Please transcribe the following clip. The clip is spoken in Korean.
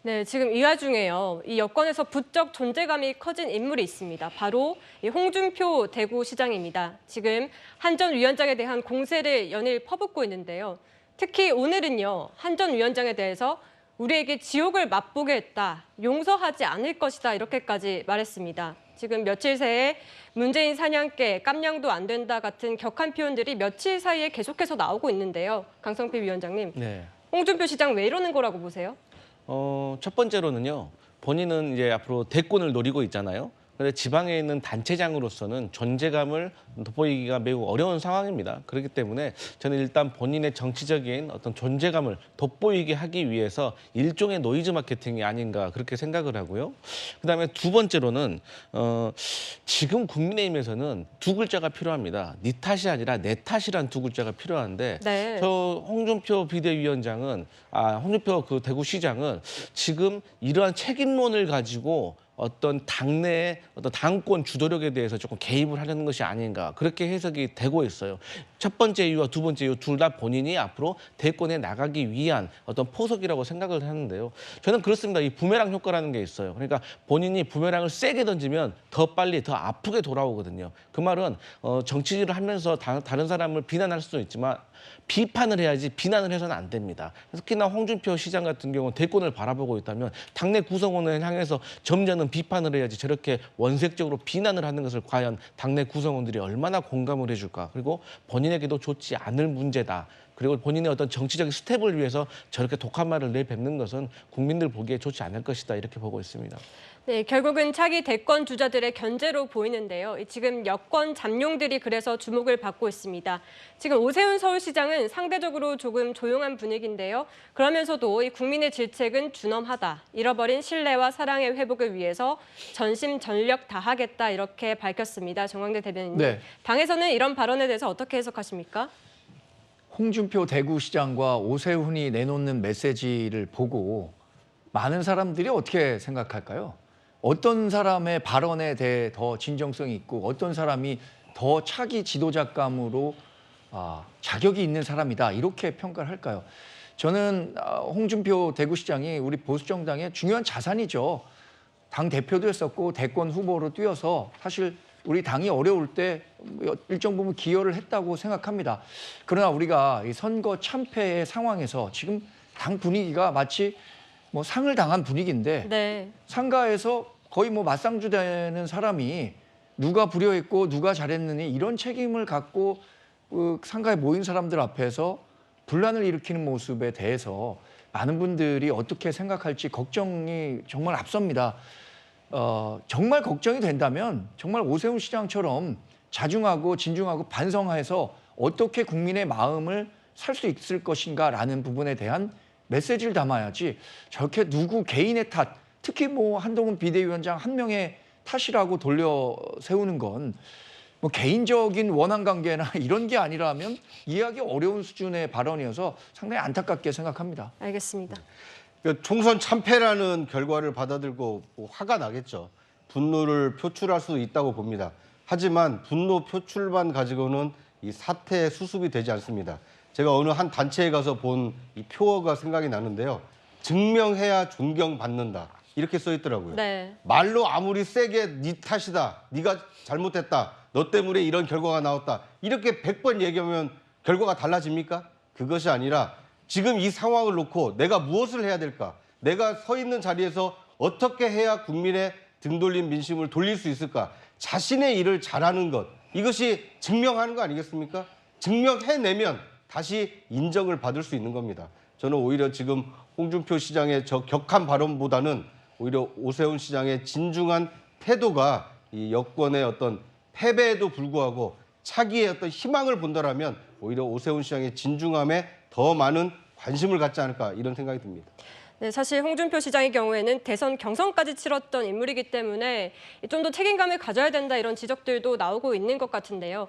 네, 지금 이 와중에요. 이 여권에서 부쩍 존재감이 커진 인물이 있습니다. 바로 이 홍준표 대구시장입니다. 지금 한 전 위원장에 대한 공세를 연일 퍼붓고 있는데요. 특히 오늘은요, 한 전 위원장에 대해서 우리에게 지옥을 맛보게 했다, 용서하지 않을 것이다 이렇게까지 말했습니다. 지금 며칠 새에 문재인 사냥개, 깜냥도 안 된다 같은 격한 표현들이 며칠 사이에 계속해서 나오고 있는데요. 강성필 위원장님, 네. 홍준표 시장 왜 이러는 거라고 보세요? 첫 번째로는요. 본인은 이제 앞으로 대권을 노리고 있잖아요. 근데 지방에 있는 단체장으로서는 존재감을 돋보이기가 매우 어려운 상황입니다. 그렇기 때문에 저는 일단 본인의 정치적인 어떤 존재감을 돋보이게 하기 위해서 일종의 노이즈 마케팅이 아닌가 그렇게 생각을 하고요. 그다음에 두 번째로는 지금 국민의힘에서는 두 글자가 필요합니다. 네 탓이 아니라 내 탓이란 두 글자가 필요한데 네. 저 홍준표 비대위원장은 홍준표 그 대구시장은 지금 이러한 책임론을 가지고 어떤 당내의 어떤 당권 주도력에 대해서 조금 개입을 하려는 것이 아닌가 그렇게 해석이 되고 있어요. 첫 번째 이유와 두 번째 이유 둘 다 본인이 앞으로 대권에 나가기 위한 어떤 포석이라고 생각을 하는데요. 저는 그렇습니다. 이 부메랑 효과라는 게 있어요. 그러니까 본인이 부메랑을 세게 던지면 더 빨리 더 아프게 돌아오거든요. 그 말은 정치질을 하면서 다른 사람을 비난할 수도 있지만 비판을 해야지 비난을 해서는 안 됩니다. 특히나 홍준표 시장 같은 경우는 대권을 바라보고 있다면 당내 구성원을 향해서 점잖은 비판을 해야지 저렇게 원색적으로 비난을 하는 것을 과연 당내 구성원들이 얼마나 공감을 해줄까. 그리고 본인에게도 좋지 않을 문제다. 그리고 본인의 어떤 정치적인 스텝을 위해서 저렇게 독한 말을 내뱉는 것은 국민들 보기에 좋지 않을 것이다. 이렇게 보고 있습니다. 네, 결국은 차기 대권 주자들의 견제로 보이는데요. 지금 여권 잠룡들이 그래서 주목을 받고 있습니다. 지금 오세훈 서울시장은 상대적으로 조금 조용한 분위기인데요. 그러면서도 이 국민의 질책은 준엄하다. 잃어버린 신뢰와 사랑의 회복을 위해서 전심전력 다하겠다 이렇게 밝혔습니다. 정광대 대변인님. 네. 당에서는 이런 발언에 대해서 어떻게 해석하십니까? 홍준표 대구시장과 오세훈이 내놓는 메시지를 보고 많은 사람들이 어떻게 생각할까요? 어떤 사람의 발언에 대해 더 진정성이 있고 어떤 사람이 더 차기 지도자감으로 자격이 있는 사람이다 이렇게 평가를 할까요? 저는 홍준표 대구시장이 우리 보수정당의 중요한 자산이죠. 당 대표도 했었고 대권 후보로 뛰어서 사실 우리 당이 어려울 때 일정 부분 기여를 했다고 생각합니다. 그러나 우리가 이 선거 참패의 상황에서 지금 당 분위기가 마치 뭐 상을 당한 분위기인데 네. 상가에서 거의 뭐 맞상주 되는 사람이 누가 불효했고 누가 잘했느니 이런 책임을 갖고 상가에 모인 사람들 앞에서 분란을 일으키는 모습에 대해서 많은 분들이 어떻게 생각할지 걱정이 정말 앞섭니다. 정말 걱정이 된다면 정말 오세훈 시장처럼 자중하고 진중하고 반성해서 어떻게 국민의 마음을 살 수 있을 것인가라는 부분에 대한 메시지를 담아야지 저렇게 누구 개인의 탓, 특히 뭐 한동훈 비대위원장 한 명의 탓이라고 돌려 세우는 건 뭐 개인적인 원한 관계나 이런 게 아니라면 이해하기 어려운 수준의 발언이어서 상당히 안타깝게 생각합니다. 알겠습니다. 총선 참패라는 결과를 받아들고 화가 나겠죠. 분노를 표출할 수 있다고 봅니다. 하지만 분노 표출만 가지고는 이 사태의 수습이 되지 않습니다. 제가 어느 한 단체에 가서 본 이 표어가 생각이 나는데요. 증명해야 존경받는다. 이렇게 써 있더라고요. 네. 말로 아무리 세게 네 탓이다. 네가 잘못했다. 너 때문에 이런 결과가 나왔다. 이렇게 100번 얘기하면 결과가 달라집니까? 그것이 아니라 지금 이 상황을 놓고 내가 무엇을 해야 될까? 내가 서 있는 자리에서 어떻게 해야 국민의 등 돌린 민심을 돌릴 수 있을까? 자신의 일을 잘하는 것. 이것이 증명하는 거 아니겠습니까? 증명해내면 다시 인정을 받을 수 있는 겁니다. 저는 오히려 지금 홍준표 시장의 저 격한 발언보다는 오히려 오세훈 시장의 진중한 태도가 이 여권의 어떤 패배에도 불구하고 차기의 어떤 희망을 본다라면 오히려 오세훈 시장의 진중함에 더 많은 관심을 갖지 않을까 이런 생각이 듭니다. 네, 사실 홍준표 시장의 경우에는 대선 경선까지 치렀던 인물이기 때문에 좀 더 책임감을 가져야 된다 이런 지적들도 나오고 있는 것 같은데요.